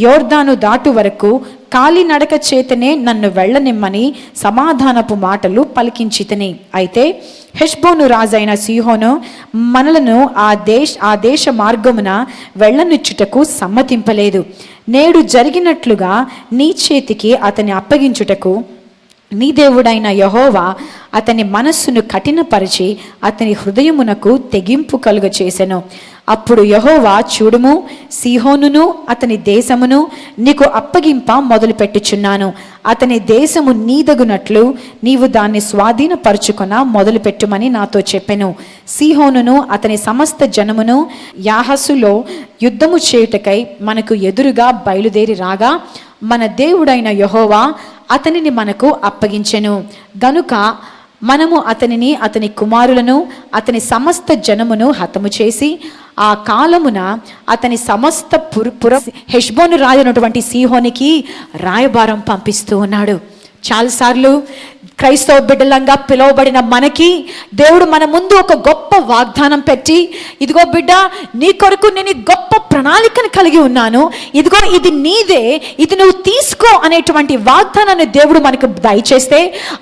యోర్దాను దాటు వరకు కాలినడక చేతనే నన్ను వెళ్ళనిమ్మని సమాధానపు మాటలు పలికించితిని. అయితే హెష్బోను రాజైన సీహోను మనలను ఆ దేశ మార్గమున వెళ్ళనిచ్చుటకు సమ్మతింపలేదు. నేడు జరిగినట్లుగా నీ చేతికి అతని అప్పగించుటకు నీ దేవుడైన యెహోవా అతని మనస్సును కఠినపరిచి అతని హృదయమునకు తెగింపు కలుగ చేసెను. అప్పుడు యెహోవా, చూడుము, సీహోనును అతని దేశమును నీకు అప్పగింప మొదలుపెట్టుచున్నాను. అతని దేశము నీదగునట్లు నీవు దాన్ని స్వాధీనపరుచుకొన మొదలుపెట్టుమని నాతో చెప్పెను. సీహోనును అతని సమస్త జనమును యాహసులో యుద్ధము చేయుటకై మనకు ఎదురుగా బయలుదేరి రాగా మన దేవుడైన యెహోవా అతనిని మనకు అప్పగించెను. గనుక మనము అతనిని, అతని కుమారులను, అతని సమస్త జనమును హతము చేసి ఆ కాలమున అతని సమస్త హెష్బోను రాజు అయినటువంటి సీహోనికి రాయబారం పంపిస్తూ ఉన్నాడు. చాలాసార్లు క్రైస్తవ బిడ్డలంగా పిలువబడిన మనకి దేవుడు మన ముందు ఒక గొప్ప వాగ్దానం పెట్టి, ఇదిగో బిడ్డ, నీ కొరకు నేను గొప్ప ప్రణాళికను కలిగి ఉన్నాను, ఇదిగో ఇది నీదే, ఇది నువ్వు తీసుకో అనేటువంటి వాగ్దానాన్ని దేవుడు మనకు దయచేస్తే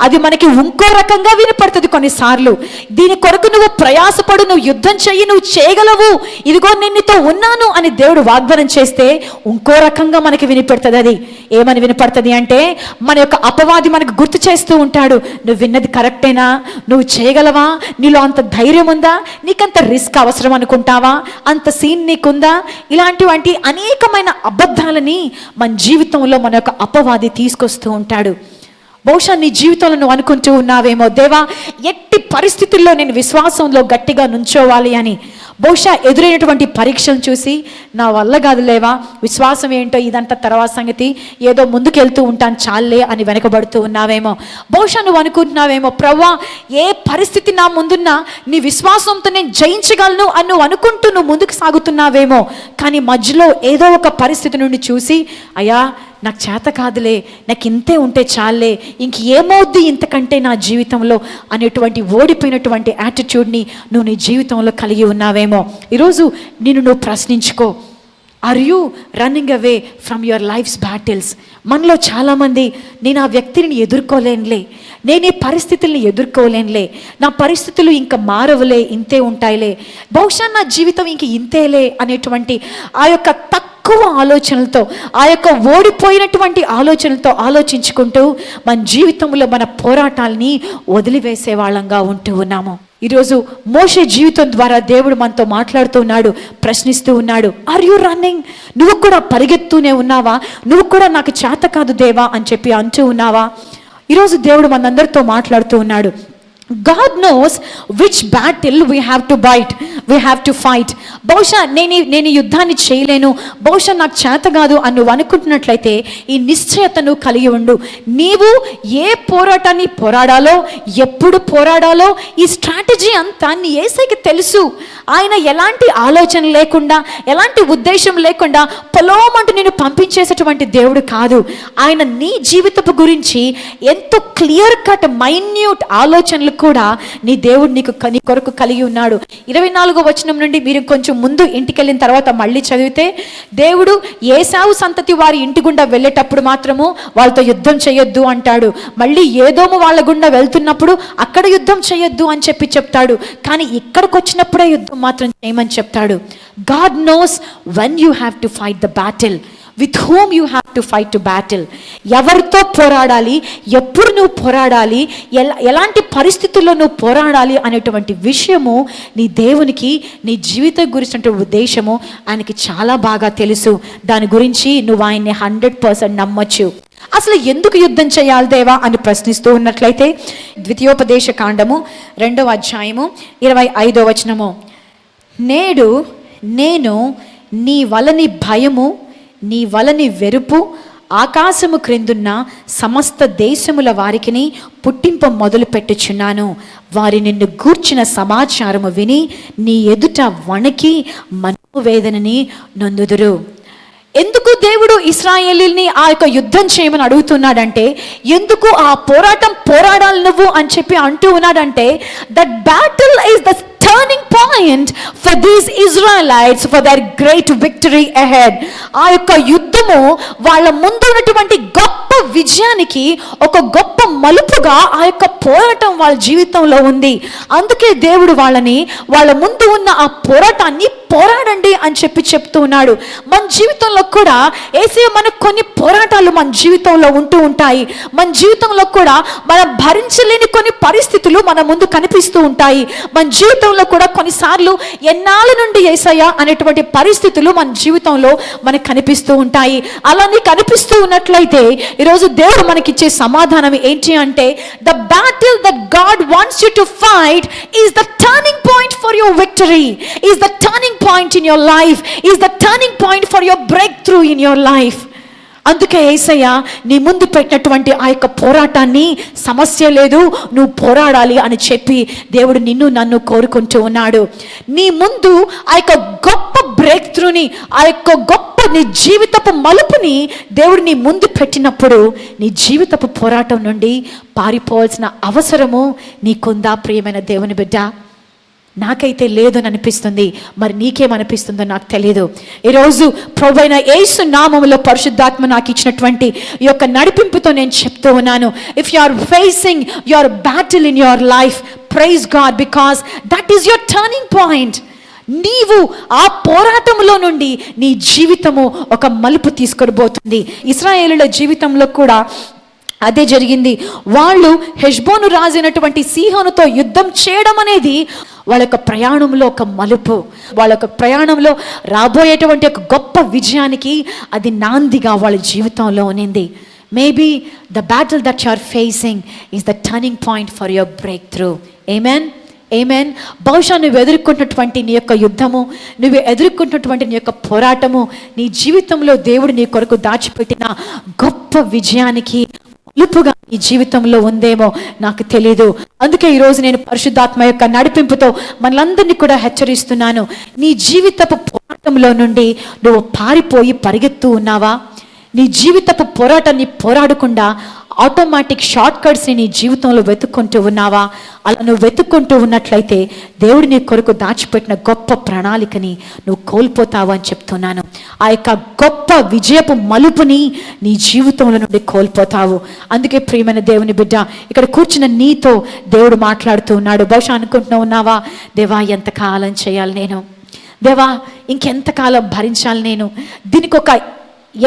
అది మనకి ఇంకో రకంగా వినపడుతుంది. కొన్నిసార్లు దీని కొరకు నువ్వు ప్రయాసపడు, నువ్వు యుద్ధం చెయ్యి, నువ్వు చేయగలవు, ఇదిగో నేను నీతో ఉన్నాను అని దేవుడు వాగ్దానం చేస్తే ఇంకో రకంగా మనకి వినపడుతుంది. అది ఏమని వినపడుతుంది అంటే, మన యొక్క అపవాది మనకు గుర్తు చేస్తూ ఉంటాడు, నువ్వు విన్నది కరెక్టేనా, నువ్వు చేయగలవా, నీలో అంత ధైర్యం ఉందా, నీకంత రిస్క్ అవసరం అనుకుంటావా, అంత సీన్ నీకుందా, ఇలాంటివంటి అనేకమైన అబద్ధాలని మన జీవితంలో మన యొక్క అపవాది తీసుకొస్తూ ఉంటాడు. బహుశా నీ జీవితంలో నువ్వు అనుకుంటూ ఉన్నావేమో, దేవా ఎట్టి పరిస్థితుల్లో నేను విశ్వాసంలో గట్టిగా నుంచోవాలి అని. బహుశా ఎదురైనటువంటి పరీక్షను చూసి నా వల్ల కాదులేవా, విశ్వాసం ఏంటో ఇదంతా తర్వాత సంగతి, ఏదో ముందుకెళ్తూ ఉంటాను చాలే అని వెనకబడుతూ ఉన్నావేమో. బహుశా నువ్వు అనుకుంటున్నావేమో, ప్రవ్వా ఏ పరిస్థితి నా ముందున్నా నీ విశ్వాసంతో నేను జయించగలను అని నువ్వు అనుకుంటూ నువ్వు ముందుకు సాగుతున్నావేమో. కానీ మధ్యలో ఏదో ఒక పరిస్థితి నుండి చూసి, అయ్యా నాకు చేత కాదులే, నాకు ఇంతే ఉంటే చాలే, ఇంకేమవుద్ది ఇంతకంటే నా జీవితంలో అనేటువంటి ఓడిపోయినటువంటి యాటిట్యూడ్ని నువ్వు నీ జీవితంలో కలిగి ఉన్నావేమో. ఈరోజు నువ్వు ప్రశ్నించుకో, are you running away from your life's battles? మనలో చాలామంది, నేను ఆ వ్యక్తిని ఎదుర్కోలేనులే, నేను ఈ పరిస్థితుల్ని ఎదుర్కోలేనులే, నా పరిస్థితులు ఇంకా మారవులే, ఇంతే ఉంటాయిలే, బహుశా నా జీవితం ఇంక ఇంతేలే అనేటువంటి ఆ యొక్క తక్కువ ఆలోచనలతో, ఆ యొక్క ఓడిపోయినటువంటి ఆలోచనలతో ఆలోచించుకుంటూ మన జీవితంలో మన పోరాటాలని వదిలివేసే వాళ్ళంగా ఉంటూ ఉన్నాము. ఈరోజు మోషే జీవితం ద్వారా దేవుడు మనతో మాట్లాడుతూ ఉన్నాడు, ప్రశ్నిస్తూ ఉన్నాడు, ఆర్ యు రన్నింగ్? నువ్వు కూడా పరిగెత్తూనే ఉన్నావా? నువ్వు కూడా నాకు చేత కాదు దేవా అని చెప్పి అంటూ ఉన్నావా? ఈరోజు దేవుడు మనందరితో మాట్లాడుతూ ఉన్నాడు. God knows which battle we have to fight. బహుశా నేను యుద్ధాన్ని చేయలేను, బహుశా నాకు చేత కాదు అని నువ్వు అనుకుంటున్నట్లయితే ఈ నిశ్చయతను కలిగి ఉండు. నీవు ఏ పోరాటాన్ని పోరాడాలో, ఎప్పుడు పోరాడాలో, ఈ స్ట్రాటజీ అంతా నీ యేసయ్యకి తెలుసు. ఆయన ఎలాంటి ఆలోచన లేకుండా, ఎలాంటి ఉద్దేశం లేకుండా పొలోమంటూ నేను పంపించేసేటువంటి దేవుడు కాదు. ఆయన నీ జీవితపు గురించి ఎంతో క్లియర్ కట్ మైన్యూట్ ఆలోచనలు కూడా నీ దేవుడు నీ కొరకు కలిగి ఉన్నాడు. 24వ వచనం నుండి మీరు కొంచెం ముందు ఇంటికి వెళ్ళిన తర్వాత మళ్ళీ చదివితే, దేవుడు ఏశావు సంతతి వారి ఇంటి గుండా వెళ్ళేటప్పుడు మాత్రము వాళ్ళతో యుద్ధం చేయొద్దు అంటాడు. మళ్ళీ ఏదోము వాళ్ళ గుండా వెళ్తున్నప్పుడు అక్కడ యుద్ధం చేయొద్దు అని చెప్తాడు. కానీ ఇక్కడికి వచ్చినప్పుడే యుద్ధం మాత్రం చేయమని చెప్తాడు. God knows when you have to fight the battle, with whom you have to fight to battle. ఎవరితో పోరాడాలి, ఎప్పుడు నువ్వు పోరాడాలి, ఎలాంటి పరిస్థితుల్లో నువ్వు పోరాడాలి అనేటువంటి విషయము నీ దేవునికి నీ జీవితం గురించినటువంటి ఉద్దేశము ఆయనకి చాలా బాగా తెలుసు. దాని గురించి నువ్వు ఆయన్ని 100% నమ్మొచ్చు. అసలు ఎందుకు యుద్ధం చేయాలి దేవా అని ప్రశ్నిస్తూ ఉన్నట్లయితే, ద్వితీయోపదేశ కాండము 2వ అధ్యాయము 25వ వచనము, నేడు నేను నీ వలని భయము, నీ వలని వెరుపు ఆకాశము క్రిందున్న సమస్త దేశముల వారికిని పుట్టింప మొదలు పెట్టుచున్నాను. వారి నిన్ను గూర్చిన సమాచారము విని నీ ఎదుట వణికి మనోవేదనని నొందుదురు. ఎందుకు దేవుడు ఇశ్రాయేలీల్ని ఆ యొక్క యుద్ధం చేయమని అడుగుతున్నాడంటే, ఎందుకు ఆ పోరాటం పోరాడాలి నువ్వు అని చెప్పి అంటూ ఉన్నాడంటే, that battle is the turning point for these Israelites for their great victory ahead. ఆ యొక్క యుద్ధము వాళ్ళ ముందు ఉన్నటువంటి గొప్ప విజయానికి ఒక గొప్ప మలుపుగా ఆ యొక్క పోరాటం వాళ్ళ జీవితంలో ఉంది. అందుకే దేవుడు వాళ్ళ ముందు ఉన్న ఆ పోరాటాన్ని పోరాడండి అని చెప్తూ ఉన్నాడు. మన జీవితంలో కూడా యేసయ్య మనకు కొన్ని పోరాటాలు మన జీవితంలో ఉంటూ ఉంటాయి. మన జీవితంలో కూడా మనం భరించలేని కొన్ని పరిస్థితులు మన ముందు కనిపిస్తూ ఉంటాయి. మన జీవితంలో కూడా కొన్నిసార్లు ఎన్నాళ్ళ నుండి యేసయ్య అనేటువంటి పరిస్థితులు మన జీవితంలో మనకు కనిపిస్తూ ఉంటాయి. అలానే కనిపిస్తూ ఉన్నట్లయితే ఈరోజు దేవుడు మనకిచ్చే సమాధానం ఏంటి అంటే, the battle that God wants you to fight is the turning point for your victory, is the turning point in your life, is the turning point for your break through in your life. అందుకే యేసయ్య నీ ముందు పెట్టినటువంటి ఆ యొక్క పోరాటాన్ని సమస్య లేదు, నువ్వు పోరాడాలి అని చెప్పి దేవుడు నిన్ను నన్ను కోరుకుంటూ ఉన్నాడు. నీ ముందు ఆ యొక్క గొప్ప బ్రేక్ త్రూని, ఆ యొక్క గొప్ప నీ జీవితపు మలుపుని దేవుడు నీ ముందు పెట్టినప్పుడు నీ జీవితపు పోరాటం నుండి పారిపోవాల్సిన అవసరము నీకుందా ప్రియమైన దేవుని బిడ్డ? నాకైతే లేదని అనిపిస్తుంది. మరి నీకేమనిపిస్తుందో నాకు తెలియదు. ఈరోజు ప్రభువైన యేసు నామములో పరిశుద్ధాత్మ నాకు ఇచ్చినటువంటి ఈ యొక్క నడిపింపుతో నేను చెప్తూ ఉన్నాను, if you are facing your battle in your life, praise God, because that is your turning point. నీవు ఆ పోరాటంలో నుండి నీ జీవితము ఒక మలుపు తీసుకొని పోతుంది. ఇశ్రాయేలుల జీవితంలో కూడా అదే జరిగింది. వాళ్ళు హెష్బోను రాజు అయినటువంటి సీహోనుతో యుద్ధం చేయడం అనేది వాళ్ళ యొక్క ప్రయాణంలో ఒక మలుపు, వాళ్ళ యొక్క ప్రయాణంలో రాబోయేటువంటి ఒక గొప్ప విజయానికి అది నాందిగా వాళ్ళ జీవితంలో ఉన్నింది. Maybe the battle that you are facing is the turning point for your breakthrough. Amen, amen. బహుశా నువ్వు ఎదుర్కొన్నటువంటి నీ యొక్క యుద్ధము, నువ్వు ఎదుర్కొన్నటువంటి నీ యొక్క పోరాటము నీ జీవితంలో దేవుడు నీ కొరకు దాచిపెట్టిన గొప్ప విజయానికి మలుపుగా ఈ జీవితంలో ఉందేమో నాకు తెలీదు. అందుకే ఈరోజు నేను పరిశుద్ధాత్మ యొక్క నడిపింపుతో మనలందరినీ కూడా హెచ్చరిస్తున్నాను. నీ జీవితపు పోరాటంలో నుండి నువ్వు పారిపోయి పరిగెత్తూ ఉన్నావా? నీ జీవితపు పోరాటాన్ని పోరాడకుండా ఆటోమేటిక్ షార్ట్ కట్స్ని నీ జీవితంలో వెతుక్కుంటూ ఉన్నావా? అలా నువ్వు వెతుక్కుంటూ ఉన్నట్లయితే దేవుడు నీ కొరకు దాచిపెట్టిన గొప్ప ప్రణాళికని నువ్వు కోల్పోతావు అని చెప్తున్నాను. ఆ యొక్క గొప్ప విజయపు మలుపుని నీ జీవితంలో నుండి కోల్పోతావు. అందుకే ప్రియమైన దేవుని బిడ్డ, ఇక్కడ కూర్చున్న నీతో దేవుడు మాట్లాడుతూ ఉన్నాడు. బహుశా అనుకుంటూ ఉన్నావా, దేవా ఎంతకాలం చేయాలి నేను, దేవా ఇంకెంతకాలం భరించాలి నేను, దీనికి ఒక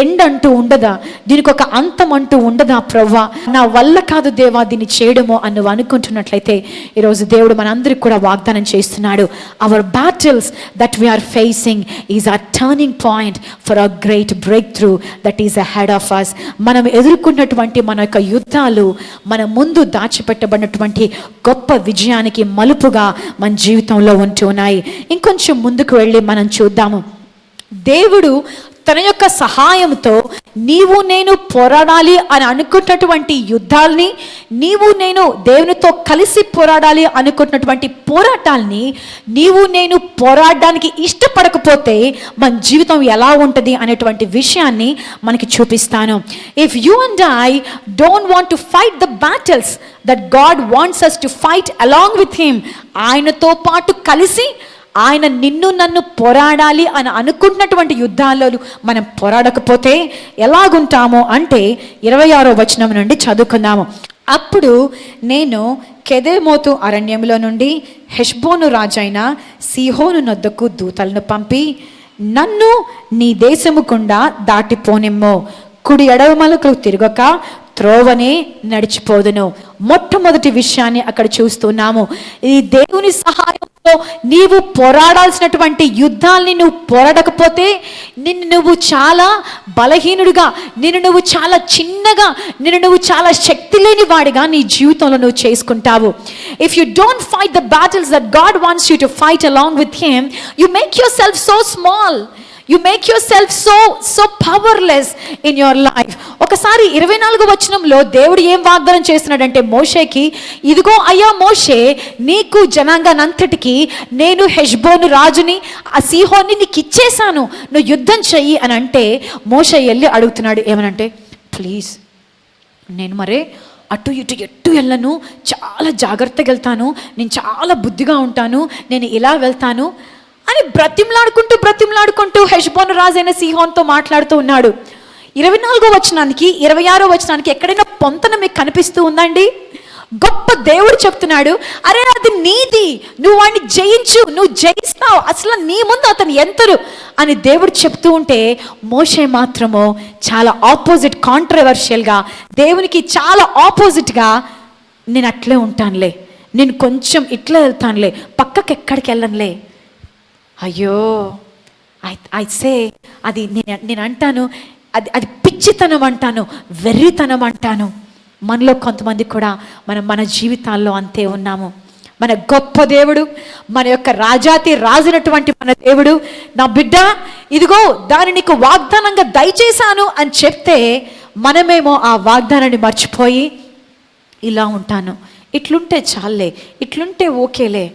ఎండ్ అంటూ ఉండదా, దీనికి ఒక అంతం అంటూ ఉండదా ప్రభువా, నా వల్ల కాదు దేవా దీన్ని చేయడమో అని నువ్వు అనుకుంటున్నట్లయితే ఈరోజు దేవుడు మనందరికి కూడా వాగ్దానం చేస్తున్నాడు. Our battles that we are facing is a turning point for a great breakthrough that is ahead of us. మనం ఎదుర్కొన్నటువంటి మన యొక్క యుద్ధాలు మన ముందు దాచిపెట్టబడినటువంటి గొప్ప విజయానికి మలుపుగా మన జీవితంలో ఉంటున్నాయి. ఇంకొంచెం ముందుకు వెళ్ళి మనం చూద్దాము. దేవుడు తన యొక్క సహాయంతో నీవు నేను పోరాడాలి అని అనుకున్నటువంటి యుద్ధాలని, నీవు నేను దేవునితో కలిసి పోరాడాలి అనుకున్నటువంటి పోరాటాలని నీవు నేను పోరాడడానికి ఇష్టపడకపోతే మన జీవితం ఎలా ఉంటుంది అనేటువంటి విషయాన్ని మనకి చూపిస్తాను. If you and I don't want to fight the battles that God wants us to fight along with him, ఆయనతో పాటు కలిసి ఆయన నిన్ను నన్ను పోరాడాలి అని అనుకుంటున్నటువంటి యుద్ధాల్లో మనం పోరాడకపోతే ఎలాగుంటామో అంటే 26వ వచనం నుండి చదువుకుందాము. అప్పుడు నేను కెదేమోతు అరణ్యంలో నుండి హెష్బోను రాజైన సీహోను నొద్దకు దూతలను పంపి, నన్ను నీ దేశము గుండా దాటిపోనిమ్ము, కుడి ఎడమలకు తిరగక త్రోవనే నడిచిపోదును. మొట్టమొదటి విషయాన్ని అక్కడ చూస్తున్నాము. ఈ దేవుని సహాయంతో నీవు పోరాడాల్సినటువంటి యుద్ధాల్ని నువ్వు పోరాడకపోతే నిన్ను నువ్వు చాలా బలహీనుడిగా, నిన్ను నువ్వు చాలా చిన్నగా, నిన్ను నువ్వు చాలా శక్తి లేని వాడిగా నీ జీవితంలో నువ్వు చేసుకుంటావు. If you don't fight the battles that God wants you to fight along with him, you make your self so small, you make yourself so powerless in your life. ఒకసారి 24వ వచనంలో దేవుడు ఏం వాగ్దానం చేస్తున్నాడంటే మోషేకి, ఇదిగో అయ్యా మోషే, నీకు జనాంగానంతటికి నేను హెష్బోను రాజుని ఆ సీహోన్ని నీకు ఇచ్చేశాను, నువ్వు యుద్ధం చెయ్యి అని అంటే మోషే వెళ్ళి అడుగుతున్నాడు ఏమనంటే, ప్లీజ్ నేను మరే అటు ఇటు ఎట్టు వెళ్ళను, చాలా జాగ్రత్తగా వెళ్తాను, నేను చాలా బుద్ధిగా ఉంటాను, నేను ఇలా వెళ్తాను అని బ్రతిమలాడుకుంటూ హెష్బోను రాజైన సీహోన్తో మాట్లాడుతూ ఉన్నాడు. 24వ వచనానికి 26వ వచనానికి ఎక్కడైనా పొంతన మీకు కనిపిస్తూ ఉందండి? గొప్ప దేవుడు చెప్తున్నాడు, అరే అది నీది, నువ్వు వాడిని జయించు, నువ్వు జయిస్తావు, అసలు నీ ముందు అతను ఎంతరు అని దేవుడు చెప్తూ ఉంటే మోషే మాత్రము చాలా ఆపోజిట్, కాంట్రవర్షియల్గా, దేవునికి చాలా ఆపోజిట్గా, నేను అట్లే ఉంటానులే, నేను కొంచెం ఇట్లా వెళ్తానులే, పక్కకి ఎక్కడికి వెళ్ళనులే. అయ్యో సే అది నేను అంటాను, అది పిచ్చితనం అంటాను, వెర్రితనం అంటాను. మనలో కొంతమంది కూడా మన జీవితాల్లో అంతే ఉన్నాము. మన గొప్ప దేవుడు, మన యొక్క రాజాతి రాజునటువంటి మన దేవుడు, నా బిడ్డ ఇదిగో దాన్ని నీకు వాగ్దానంగా దయచేశాను అని చెప్తే మనమేమో ఆ వాగ్దానాన్ని మర్చిపోయి ఇలా ఉంటాను, ఇట్లుంటే చాలే, ఇట్లుంటే ఓకేలే,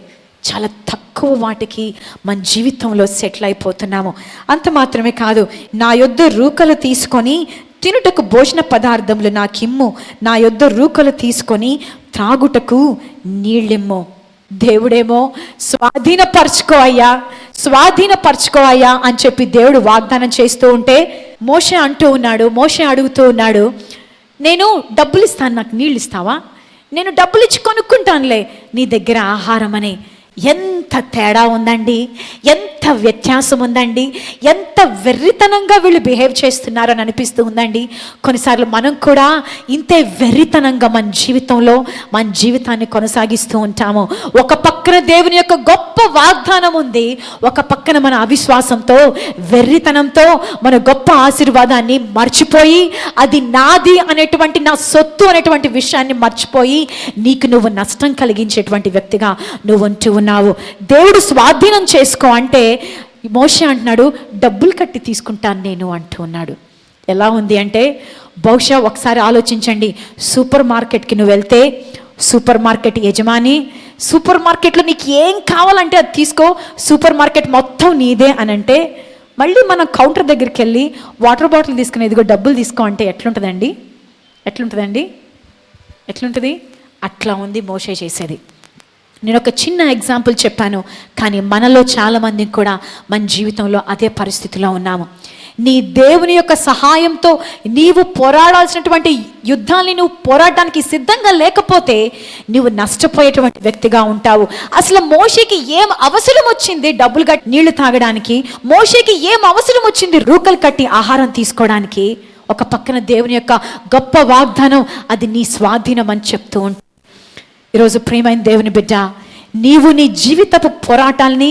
చాలా తక్కువ వాటికి మన జీవితంలో సెటిల్ అయిపోతున్నాము. అంత మాత్రమే కాదు, నా యొద్ద రూకలు తీసుకొని తినుటకు భోజన పదార్థములు నాకిమ్ము, నా యొద్ద రూకలు తీసుకొని త్రాగుటకు నీళ్ళిమ్ము. దేవుడేమో స్వాధీనపరచుకో అయ్యా అని చెప్పి దేవుడు వాగ్దానం చేస్తూ ఉంటే మోషే అడుగుతూ ఉన్నాడు, నేను డబ్బులు ఇస్తాను, నాకు నీళ్ళు ఇస్తావా? నేను డబ్బులు ఇచ్చి కొనుక్కుంటానులే నీ దగ్గర ఆహారం అని. ఎంత తేడా ఉందండి, ఎంత వ్యత్యాసం ఉందండి, ఎంత వెర్రితనంగా వీళ్ళు బిహేవ్ చేస్తున్నారని అనిపిస్తూ ఉందండి. కొన్నిసార్లు మనం కూడా ఇంతే వెర్రితనంగా మన జీవితాన్ని కొనసాగిస్తూ ఉంటాము. ఒక పక్కన దేవుని యొక్క గొప్ప వాగ్దానం ఉంది, ఒక పక్కన మన అవిశ్వాసంతో, వెర్రితనంతో మన గొప్ప ఆశీర్వాదాన్ని మర్చిపోయి, అది నాది అనేటువంటి, నా సొత్తు అనేటువంటి విషయాన్ని మర్చిపోయి నీకు నువ్వు నష్టం కలిగించేటువంటి వ్యక్తిగా నువ్వు ఉంటూ ఉన్నావు. దేవుడు స్వాధీనం చేసుకో అంటే మోషే అంటున్నాడు, డబ్బులు కట్టి తీసుకుంటాను నేను అంటూ ఉన్నాడు. ఎలా ఉంది అంటే, బహుశా ఒకసారి ఆలోచించండి, సూపర్ మార్కెట్కి నువ్వు వెళ్తే సూపర్ మార్కెట్ యజమాని సూపర్ మార్కెట్లో నీకు ఏం కావాలంటే అది తీసుకో, సూపర్ మార్కెట్ మొత్తం నీదే అని అంటే, మళ్ళీ మనం కౌంటర్ దగ్గరికి వెళ్ళి వాటర్ బాటిల్ తీసుకుని ఇదిగో డబ్బులు తీసుకో అంటే ఎట్లుంటుందండి? అట్లా ఉంది మోషే చేసేది. నేను ఒక చిన్న ఎగ్జాంపుల్ చెప్పాను, కానీ మనలో చాలామంది కూడా మన జీవితంలో అదే పరిస్థితిలో ఉన్నాము. నీ దేవుని యొక్క సహాయంతో నీవు పోరాడాల్సినటువంటి యుద్ధాన్ని నువ్వు పోరాడడానికి సిద్ధంగా లేకపోతే నీవు నష్టపోయేటువంటి వ్యక్తిగా ఉంటావు. అసలు మోషేకి ఏం అవసరం వచ్చింది డబ్బులు కట్టి నీళ్లు తాగడానికి? మోషేకి ఏం అవసరం వచ్చింది రూకలు కట్టి ఆహారం తీసుకోవడానికి? ఒక పక్కన దేవుని యొక్క గొప్ప వాగ్దానం, అది నీ స్వాధీనం అని చెప్తూ ఉంటుంది. ఈరోజు ప్రియమైన దేవుని బిడ్డ, నీవు నీ జీవితపు పోరాటాల్ని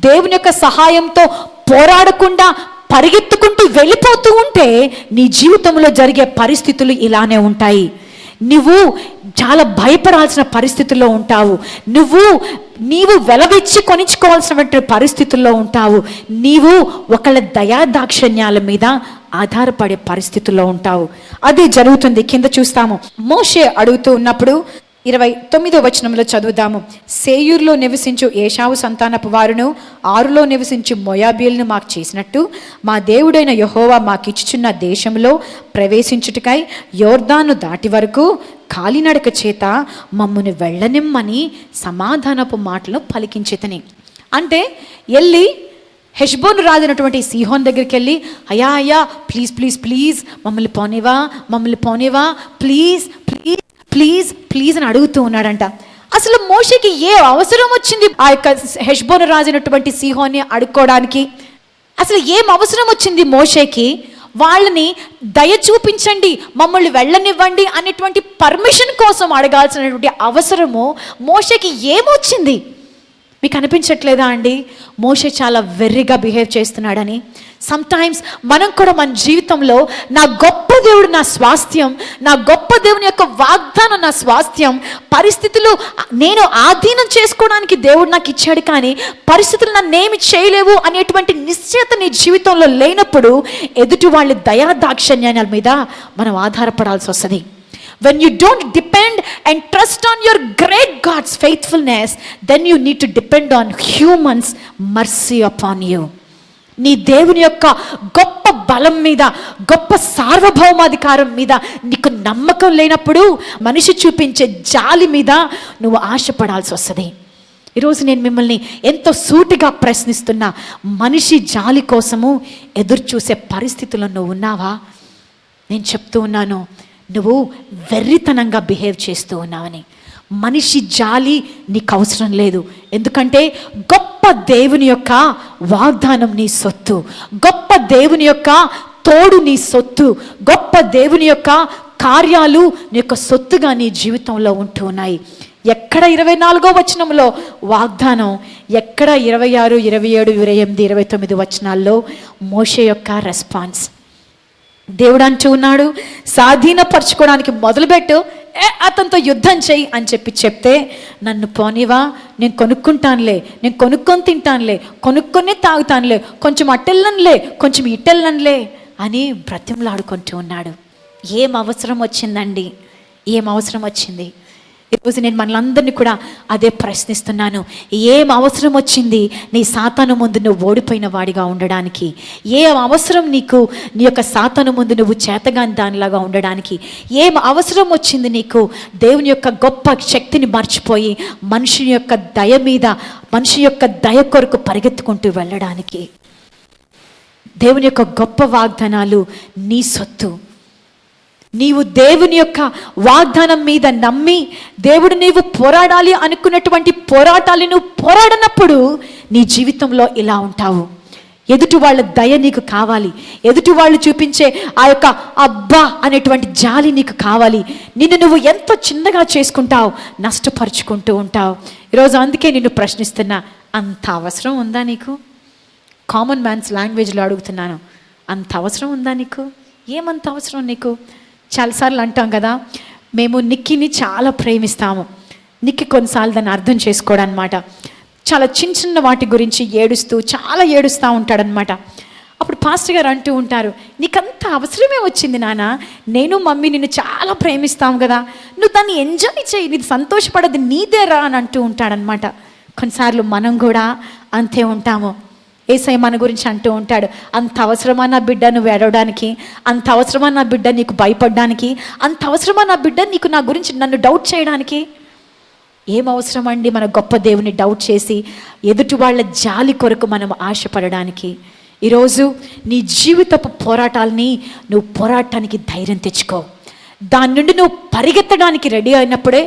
దేవుని యొక్క సహాయంతో పోరాడకుండా పరిగెత్తుకుంటూ వెళ్ళిపోతూ ఉంటే నీ జీవితంలో జరిగే పరిస్థితులు ఇలానే ఉంటాయి. నువ్వు చాలా భయపడాల్సిన పరిస్థితుల్లో ఉంటావు, నీవు వెలవిచ్చి కొనిచ్చుకోవాల్సినటువంటి పరిస్థితుల్లో ఉంటావు, నీవు ఒకళ్ళ దయాదాక్షిణ్యాల మీద ఆధారపడే పరిస్థితుల్లో ఉంటావు. అది జరుగుతుంది. కింద చూస్తాము, మోషే అడుగుతూ ఉన్నప్పుడు 29వ వచనంలో చదువుదాము. సేయూరులో నివసించు ఏశావు సంతానపు వారును, ఆరులో నివసించు మోయాబీలను మాకు చేసినట్టు మా దేవుడైన యెహోవా మాకిచ్చుచున్న దేశంలో ప్రవేశించుటకై యోర్దాను దాటి వరకు కాలినడక చేత మమ్మును వెళ్ళనిమ్మని సమాధానపు మాటలు పలికించితని. అంటే వెళ్ళి హెష్బోను రాజైనటువంటి సీహోన్ దగ్గరికి వెళ్ళి, అయ్యా ప్లీజ్ మమ్మల్ని పోనివా ప్లీజ్ అని అడుగుతూ ఉన్నాడంట. అసలు మోషేకి ఏ అవసరం వచ్చింది ఆ యొక్క హెష్బోను రాజైనటువంటి సీహోన్ని అడుక్కోవడానికి? అసలు ఏం అవసరం వచ్చింది మోషేకి? వాళ్ళని దయ చూపించండి, మమ్మల్ని వెళ్ళనివ్వండి అనేటువంటి పర్మిషన్ కోసం అడగాల్సినటువంటి అవసరము మోషేకి ఏమొచ్చింది? మీకు అనిపించట్లేదా అండి మోషే చాలా వెర్రిగా బిహేవ్ చేస్తున్నాడని? సమ్టైమ్స్ మనం కూడా మన జీవితంలో, నా గొప్ప దేవుడు నా స్వాస్థ్యం, నా గొప్ప దేవుని యొక్క వాగ్దానం నా స్వాస్థ్యం, పరిస్థితులు నేను ఆధీనం చేసుకోవడానికి దేవుడు నాకు ఇచ్చాడు, కానీ పరిస్థితులు నన్నేమి చేయలేవు అనేటువంటి నిశ్చయత నీ జీవితంలో లేనప్పుడు ఎదుటి వాళ్ళ దయాదాక్షిణ్యాల మీద మనం ఆధారపడాల్సి వస్తుంది. When you don't depend and trust on your great God's faithfulness, then you need to depend on humans' mercy upon you. నీ దేవుని యొక్క గొప్ప బలం మీద, గొప్ప సార్వభౌమాధికారం మీద నీకు నమ్మకం లేనప్పుడు మనిషి చూపించే జాలి మీద నువ్వు ఆశపడాల్సి వస్తుంది. ఈరోజు నేను మిమ్మల్ని ఎంతో సూటిగా ప్రశ్నిస్తున్నా, మనిషి జాలి కోసము ఎదురు చూసే పరిస్థితుల్లో నువ్వు ఉన్నావా? నేను చెప్తూ ఉన్నాను, నువ్వు వెర్రితనంగా బిహేవ్ చేస్తూ ఉన్నావని. మనిషి జాలి నీకు అవసరం లేదు. ఎందుకంటే గొప్ప దేవుని యొక్క వాగ్దానం నీ సొత్తు, గొప్ప దేవుని యొక్క తోడు నీ సొత్తు, గొప్ప దేవుని యొక్క కార్యాలు నీ యొక్క సొత్తుగా నీ జీవితంలో ఉంటూ ఉన్నాయి. ఎక్కడ 24వ వచనంలో వాగ్దానం, ఎక్కడ 26, 27, 28, 29 వచనాల్లో మోషే యొక్క రెస్పాన్స్. దేవుడు అంటూ ఉన్నాడు, స్వాధీనపరచుకోవడానికి మొదలుపెట్టు, అతనితో యుద్ధం చెయ్యి అని చెప్తే, నన్ను పోనివా, నేను కొనుక్కుంటానులే, నేను కొనుక్కొని తింటానులే, కొనుక్కొనే తాగుతానులే, కొంచెం అట్టెళ్ళనులే, కొంచెం ఇట్టెళ్ళనులే అని బ్రతిమలాడుకుంటూ ఉన్నాడు. ఏం అవసరం వచ్చిందండి? ఏం అవసరం వచ్చింది? ఈరోజు నేను మనలందరినీ కూడా అదే ప్రశ్నిస్తున్నాను. ఏం అవసరం వచ్చింది నీ సాతాను ముందు నువ్వు ఓడిపోయిన వాడిగా ఉండడానికి? ఏం అవసరం నీకు నీ యొక్క సాతాను ముందు నువ్వు చేతగాని దానిలాగా ఉండడానికి? ఏం అవసరం వచ్చింది నీకు దేవుని యొక్క గొప్ప శక్తిని మర్చిపోయి మనిషి యొక్క దయ మీద, మనిషి యొక్క దయ కొరకు పరిగెత్తుకుంటూ వెళ్ళడానికి? దేవుని యొక్క గొప్ప వాగ్దానాలు నీ సొత్తు. నీవు దేవుని యొక్క వాగ్దానం మీద నమ్మి, దేవుడు నీవు పోరాడాలి అనుకున్నటువంటి పోరాటాలు నువ్వు పోరాడనప్పుడు నీ జీవితంలో ఇలా ఉంటావు. ఎదుటి వాళ్ళ దయ నీకు కావాలి, ఎదుటి వాళ్ళు చూపించే ఆ యొక్క అబ్బా అనేటువంటి జాలి నీకు కావాలి. నిన్ను నువ్వు ఎంతో చిన్నగా చేసుకుంటావు, నష్టపరుచుకుంటూ ఉంటావు. ఈరోజు అందుకే నిన్ను ప్రశ్నిస్తున్నా, అంత అవసరం ఉందా నీకు? కామన్ మ్యాన్స్ లాంగ్వేజ్లో అడుగుతున్నాను, అంత అవసరం ఉందా నీకు? ఏమంత అవసరం నీకు? చాలాసార్లు అంటాం కదా, మేము నిక్కిని చాలా ప్రేమిస్తాము. నిక్కి కొన్నిసార్లు దాన్ని అర్థం చేసుకోవడనమాట. చాలా చిన్న చిన్న వాటి గురించి చాలా ఏడుస్తూ ఉంటాడనమాట. అప్పుడు పాస్టర్ గారు అంటూ ఉంటారు, నీకంత అవసరమే వచ్చింది నాన్న, నేను మమ్మీ నిన్ను చాలా ప్రేమిస్తాం కదా, నువ్వు దాన్ని ఎంజాయ్ చేయి, నీది సంతోషపడది నీదేరా అని అంటూ ఉంటాడనమాట. కొన్నిసార్లు మనం కూడా అంతే ఉంటాము. యేసయ్య మన గురించి అంటూ ఉంటాడు, అంత అవసరమా నా బిడ్డ నువ్వు ఏడవడానికి? అంత అవసరమా నా బిడ్డ నీకు భయపడడానికి? అంత అవసరమా నా బిడ్డ నీకు నా గురించి నన్ను డౌట్ చేయడానికి? ఏం అవసరం అండి మన గొప్ప దేవుని డౌట్ చేసి ఎదుటి వాళ్ళ జాలి కొరకు మనం ఆశపడడానికి? ఈరోజు నీ జీవితపు పోరాటాలని నువ్వు పోరాటానికి ధైర్యం తెచ్చుకో. దాని నుండి నువ్వు పరిగెత్తడానికి రెడీ అయినప్పుడే,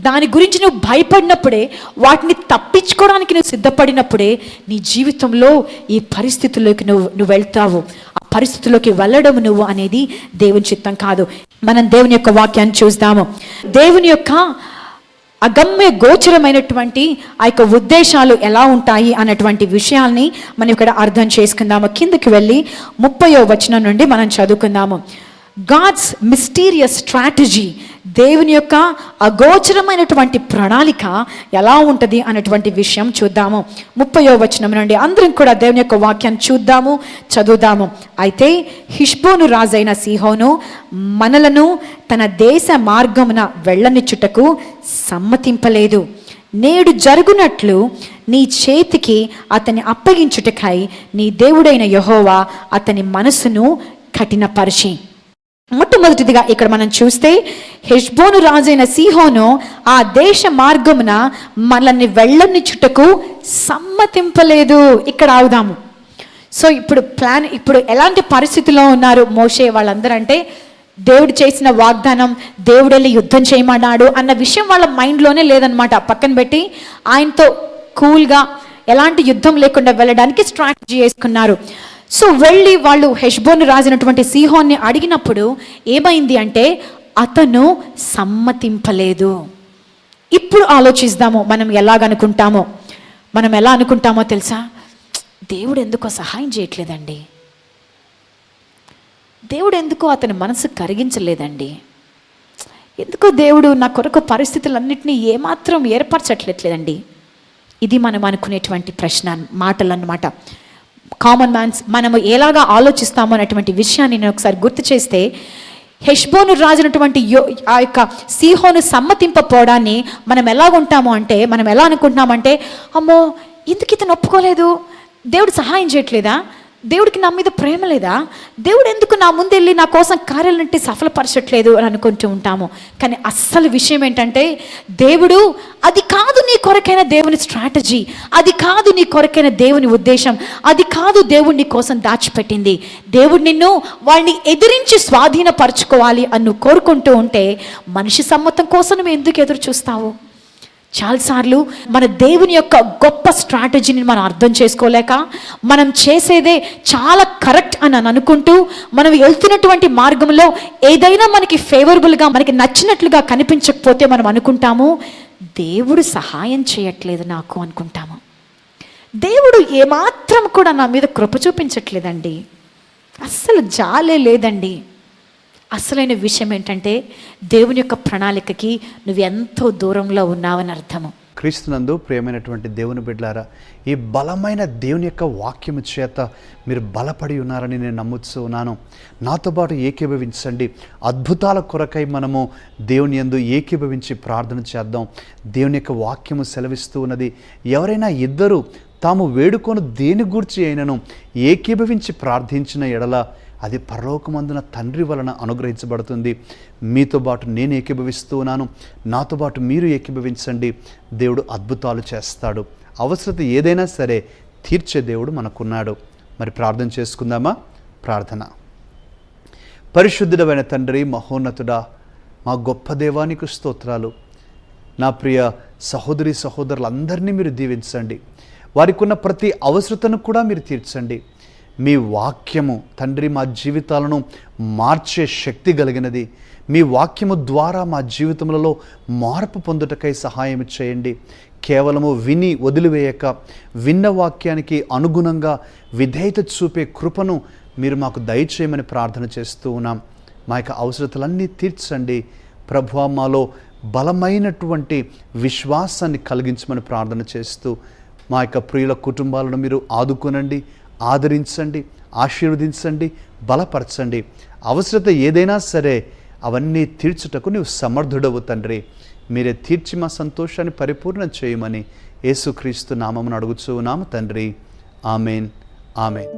దాని గురించి నువ్వు భయపడినప్పుడే, వాటిని తప్పించుకోవడానికి నువ్వు సిద్ధపడినప్పుడే నీ జీవితంలో ఈ పరిస్థితుల్లోకి నువ్వు వెళ్తావు. ఆ పరిస్థితుల్లోకి వెళ్ళడం నువ్వు అనేది దేవుని చిత్తం కాదు. మనం దేవుని యొక్క వాక్యాన్ని చూద్దాము. దేవుని యొక్క అగమ్య గోచరమైనటువంటి ఆ యొక్క ఉద్దేశాలు ఎలా ఉంటాయి అన్నటువంటి విషయాల్ని మనం ఇక్కడ అర్థం చేసుకుందాము. కిందకి వెళ్ళి 30వ వచనం నుండి మనం చదువుకుందాము. గాడ్స్ మిస్టీరియస్ స్ట్రాటజీ, దేవుని యొక్క అగోచరమైనటువంటి ప్రణాళిక ఎలా ఉంటుంది అన్నటువంటి విషయం చూద్దాము. 30వ వచనం నుండి అందరం కూడా దేవుని యొక్క వాక్యాన్ని చూద్దాము, చదువుదాము. అయితే హెష్బోను రాజైన సీహోను మనలను తన దేశ మార్గమున వెళ్ళనిచ్చుటకు సమ్మతింపలేదు. నేడు జరుగునట్లు నీ చేతికి అతన్ని అప్పగించుటకై నీ దేవుడైన యెహోవా అతని మనసును కఠినపరిచి. మొట్టమొదటిదిగా ఇక్కడ మనం చూస్తే, హెష్బోను రాజైన సీహోను ఆ దేశ మార్గమున మనల్ని వెళ్ళనిచ్చుటకు సమ్మతింపలేదు. ఇక్కడ ఆగుదాము. సో ఇప్పుడు ఎలాంటి పరిస్థితిలో ఉన్నారు మోషే వాళ్ళందరూ అంటే, దేవుడు చేసిన వాగ్దానం, దేవుడు వెళ్ళి యుద్ధం చేయమన్నాడు అన్న విషయం వాళ్ళ మైండ్లోనే లేదనమాట. పక్కన పెట్టి ఆయనతో కూల్గా ఎలాంటి యుద్ధం లేకుండా వెళ్ళడానికి స్ట్రాటజీ వేసుకున్నారు. సో వెళ్ళి వాళ్ళు హెష్బోను రాజైనటువంటి సీహోన్ని అడిగినప్పుడు ఏమైంది అంటే, అతను సమ్మతింపలేదు. ఇప్పుడు ఆలోచిద్దాము, మనం ఎలా అనుకుంటామో తెలుసా? దేవుడు ఎందుకో సహాయం చేయట్లేదండి, దేవుడు ఎందుకో అతని మనసు కరిగించలేదండి, ఎందుకో దేవుడు నా కొరకు పరిస్థితులన్నింటినీ ఏమాత్రం ఏర్పరచట్లేదండి. ఇది మనం అనుకునేటువంటి మాటలు అన్నమాట. కామన్ మ్యాన్స్ మనము ఎలాగా ఆలోచిస్తామో అనేటువంటి విషయాన్ని నేను ఒకసారి గుర్తు చేస్తే, హెష్బోను రాజునటువంటి ఆ యొక్క సీహోను సమ్మతింపపోవడాన్ని మనం ఎలా ఉంటాము అంటే, మనం ఎలా అనుకుంటున్నామంటే, అమ్మో ఎందుకు ఇతను ఒప్పుకోలేదు, దేవుడు సహాయం చేయట్లేదా, దేవుడికి నా మీద ప్రేమ లేదా, దేవుడు ఎందుకు నా ముందు వెళ్ళి నా కోసం కార్యాలంటే సఫలపరచట్లేదు అని అనుకుంటూ ఉంటాము. కానీ అస్సలు విషయం ఏంటంటే, దేవుడు అది కాదు నీ కొరకైన దేవుని స్ట్రాటజీ, అది కాదు నీ కొరకైన దేవుని ఉద్దేశం, అది కాదు దేవుడు నీ కోసం దాచిపెట్టింది. దేవుడు నిన్ను వాళ్ళని ఎదిరించి స్వాధీనపరచుకోవాలి అని నువ్వు కోరుకుంటూ ఉంటే మనిషి సమ్మతం కోసం నువ్వు ఎందుకు ఎదురు చూస్తావు? చాలాసార్లు మన దేవుని యొక్క గొప్ప స్ట్రాటజీని మనం అర్థం చేసుకోలేక, మనం చేసేదే చాలా కరెక్ట్ అని అనుకుంటూ, మనం వెళ్తున్నటువంటి మార్గంలో ఏదైనా మనకి ఫేవరబుల్గా, మనకి నచ్చినట్లుగా కనిపించకపోతే మనం అనుకుంటాము, దేవుడు సహాయం చేయట్లేదు నాకు అనుకుంటాము. దేవుడు ఏమాత్రం కూడా నా మీద కృప చూపించట్లేదండి, అస్సలు జాలే లేదండి. అసలైన విషయం ఏంటంటే, దేవుని యొక్క ప్రణాళికకి నువ్వు ఎంతో దూరంలో ఉన్నావని అర్థము. క్రీస్తునందు ప్రియమైనటువంటి దేవుని బిడ్డలారా, ఈ బలమైన దేవుని యొక్క వాక్యము చేత మీరు బలపడి ఉన్నారని నేను నమ్ముతూ ఉన్నాను. నాతో పాటు ఏకీభవించండి. అద్భుతాల కొరకై మనము దేవుని యందు ఏకీభవించి ప్రార్థన చేద్దాం. దేవుని యొక్క వాక్యము సెలవిస్తూ ఉన్నది, ఎవరైనా ఇద్దరు తాము వేడుకొని దేని గూర్చి అయినను ఏకీభవించి ప్రార్థించిన ఎడల అది పరలోకమందున తండ్రి వలన అనుగ్రహించబడుతుంది. మీతో పాటు నేను ఏకీభవిస్తూ ఉన్నాను, నాతో పాటు మీరు ఏకీభవించండి. దేవుడు అద్భుతాలు చేస్తాడు. అవసరత ఏదైనా సరే తీర్చే దేవుడు మనకున్నాడు. మరి ప్రార్థన చేసుకుందామా? ప్రార్థన. పరిశుద్ధుడైన తండ్రి, మహోన్నతుడా, మా గొప్ప దేవానికి స్తోత్రాలు. నా ప్రియ సహోదరి సహోదరులందరినీ మీరు దీవించండి. వారికి ఉన్న ప్రతి అవసరతను కూడా మీరు తీర్చండి. మీ వాక్యము తండ్రి మా జీవితాలను మార్చే శక్తి కలిగినది. మీ వాక్యము ద్వారా మా జీవితములలో మార్పు పొందుటకై సహాయం చేయండి. కేవలము విని వదిలివేయక, విన్న వాక్యానికి అనుగుణంగా విధేయత చూపే కృపను మీరు మాకు దయచేయమని ప్రార్థన చేస్తూ ఉన్నాం. మా యొక్క అవసరతలన్నీ తీర్చండి ప్రభువా. మాలో బలమైనటువంటి విశ్వాసాన్ని కలిగించమని ప్రార్థన చేస్తూ, మా యొక్క ప్రియుల కుటుంబాలను మీరు ఆదుకొనండి, ఆదరించండి, ఆశీర్వదించండి, బలపరచండి. అవసరత ఏదైనా సరే అవన్నీ తీర్చుటకు నీవు సమర్థుడవు తండ్రి. మీరే తీర్చి మా సంతోషాన్ని పరిపూర్ణం చేయమని యేసుక్రీస్తు నామమున అడుగుచూ ఉన్నాము తండ్రి. Amen, amen.